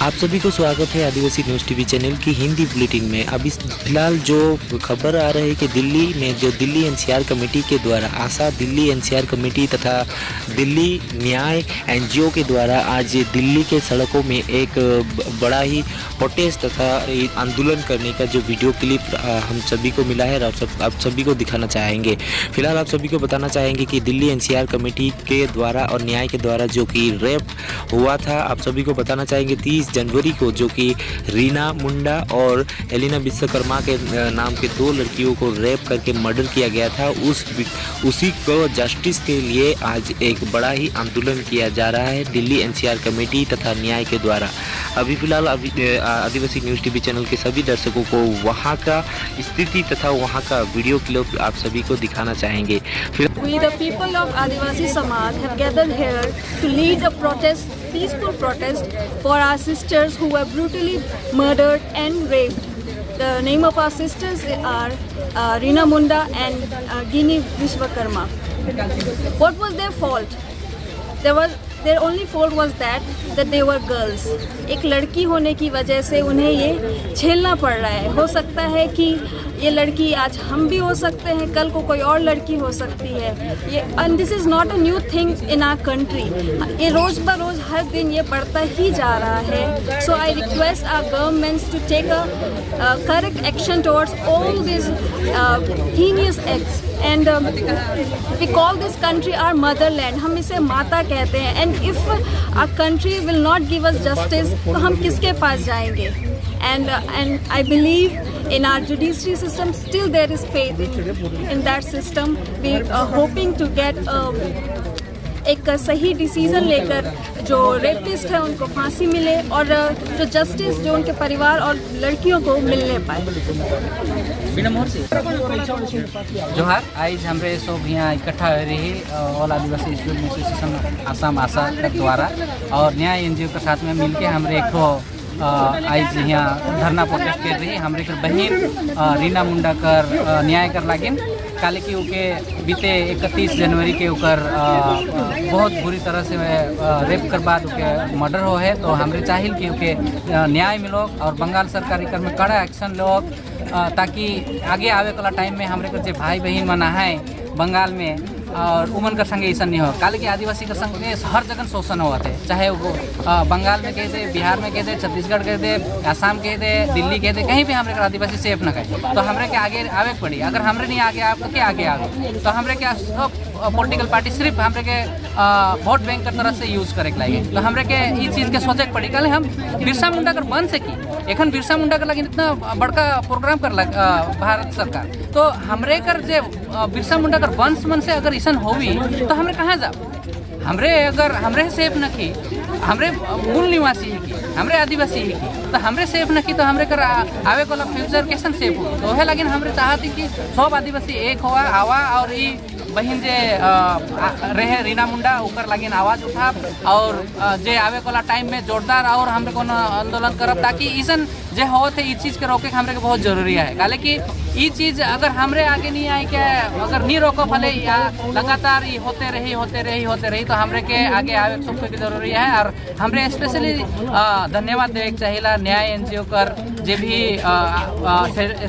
आप सभी को स्वागत है आदिवासी न्यूज़ टीवी चैनल की हिंदी बुलेटिन में। अभी फिलहाल जो खबर आ रही है कि दिल्ली में जो दिल्ली एनसीआर कमेटी के द्वारा आशा दिल्ली एनसीआर कमेटी तथा दिल्ली न्याय एनजीओ के द्वारा आज दिल्ली के सड़कों में एक बड़ा ही प्रोटेस्ट तथा आंदोलन करने का जो वीडियो क्लिप हम सभी को मिला है आप सभी को दिखाना चाहेंगे। फिलहाल आप सभी को बताना चाहेंगे कि दिल्ली एनसीआर कमेटी के द्वारा और न्याय के द्वारा जो कि रेप हुआ था, आप सभी को बताना चाहेंगे 30 जनवरी को जो कि रीना मुंडा और एलिना विश्वकर्मा के नाम के 2 लड़कियों को रेप करके मर्डर किया गया था। उसी को जस्टिस के लिए आज एक बड़ा ही आंदोलन किया जा रहा है दिल्ली एनसीआर कमेटी तथा न्याय के द्वारा। अभी फिलहाल आदिवासी न्यूज़ टीवी चैनल के सभी दर्शकों को वहां का स्थिति तथा वहां का वीडियो क्लिप आप सभी को दिखाना चाहेंगे। We the people of Adivasi Samaj have gathered here to lead a protest, peaceful protest for our sisters who were brutally murdered and raped. The name of our sisters are Reena Munda and Gini Vishwakarma. What was their fault? Their only fault was that they were girls. एक लड़की होने की वजह से उन्हें ये झेलना पड़ रहा है। हो सकता है कि ये लड़की आज हम भी हो सकते हैं, कल को कोई और लड़की हो सकती है। ये and this is not a new thing in our country. ये रोज़ ब रोज़ हर दिन ये बढ़ता ही जा रहा है। So I request our governments to take a correct action towards all this heinous acts and we call this country our motherland. हम इसे माता कहते हैं and if our country will not give us justice तो हम किसके पास जाएंगे? And I believe in our judiciary system still there is faith in that system. We are hoping to get एक सही डिसीजन लेकर जो रेपिस्ट है उनको फांसी मिले और जो जस्टिस जो उनके परिवार और लड़कियों को मिलने पाए। जोहार आज हमरे सब यहाँ इकट्ठा हो रही ऑल आदिवासी स्टूडेंट एसोसिएशन आसाम आशा द्वारा और न्याय एनजीओ के साथ में मिलके हमरे एक आज यहाँ धरना प्रोटेस्ट कर रही हमरे कर बहन रीना मुंडा कर न्याय कर लागिन काले की उके बीते 31 जनवरी के ऊपर बहुत बुरी तरह से रेप कर बाद उके मर्डर हो है। तो हमरे चाहिए कि उके न्याय मिलो और बंगाल सरकार कर में कड़ा एक्शन लो ताकि आगे आवे वाला टाइम में हमरे कर भाई बहन मना है बंगाल में और उमन का संगे ऐसा नहीं हो। काले के आदिवासी का संग हर जगह शोषण हुआ थे, चाहे वो बंगाल में कह दे, बिहार में कह दे, छत्तीसगढ़ कह दे, आसाम कह दे, दिल्ली कह दे, कहीं भी हमारे आदिवासी सेफ न कहे। तो हमारे के आगे आवे पड़ी। अगर हमारे नहीं आगे आप तो क्या आगे आगे तो हमारे क्या सब पॉलिटिकल पार्टी सिर्फ हमारे के वोट बैंक की तरह से यूज़ करे लगे। तो हमारे के ये चीज़ के सोचे पड़ी। कल हम बिरसा मुंडा कर बन सकी एखन बिरसा मुंडा कर लगे इतना बड़का प्रोग्राम कर लग भारत सरकार। तो हमरे कर जे बिरसा मुंडा कर वंश मन से अगर ऐसा होवी तो हमरे कहाँ जाओ? हमरे अगर हमरे सेफ न की हमरे मूल निवासी है कि हमरे आदिवासी है कि तो हमरे सेफ न की तो हमरे कर आवे वाला फ्यूचर कैसन सेफ हो? तो वह लगिन हमरे चाहती कि सब आदिवासी एक हुआ आवा और ये बहन जे रहे रीना मुंडा ऊपर लगिन आवाज़ उठा और जे आवे वाला टाइम में जोरदार और हमरे को आंदोलन करब ताकि ईसन जे हो थे इस चीज़ के रोके हमरे के बहुत जरूरी है। काले कि ये चीज़ अगर हमरे आगे नहीं आई क्या अगर नहीं रोको भले या लगातार ये होते रही तो हमरे के आगे आवे सबको की जरूरी है। और हमरे स्पेशली धन्यवाद दे चाहिए न्याय एनजीओ कर जे भी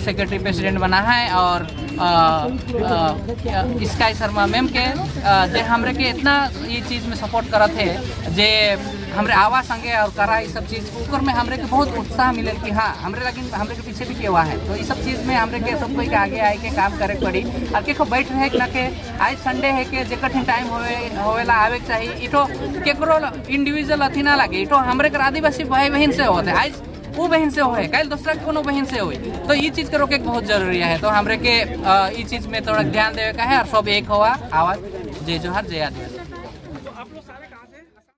सेक्रेटरी प्रेसिडेंट बना है और स्काई शर्मा मैम के जे हमरे के इतना ये चीज़ में सपोर्ट करत है जे हमरे आवाज़ संगे और करा ये सब चीज़ ऊपर में हमरे के बहुत उत्साह मिले कि हाँ हमरे लेकिन हमरे के पीछे भी केवा है। तो ये सब चीज़ में हमरे के सब कोई के आगे आए के काम करे पड़ी और के बैठ रहे ना के आज संडे है के जे कठिन टाइम होवेला आवे के चाहिए इटो केकरो इंडिविजुअल अथी ना लगे इटो हमरे के आदिवासी भाई बहन से होते आज वो बहन से होए कल दूसरा कोनो बहन से होए। तो ये चीज़ के रोके बहुत जरूरी है। तो हमरे के ये चीज़ में थोड़ा ध्यान देवे का है और सब एक हुआ आवाज़। जय जोहार जय आदिवासी।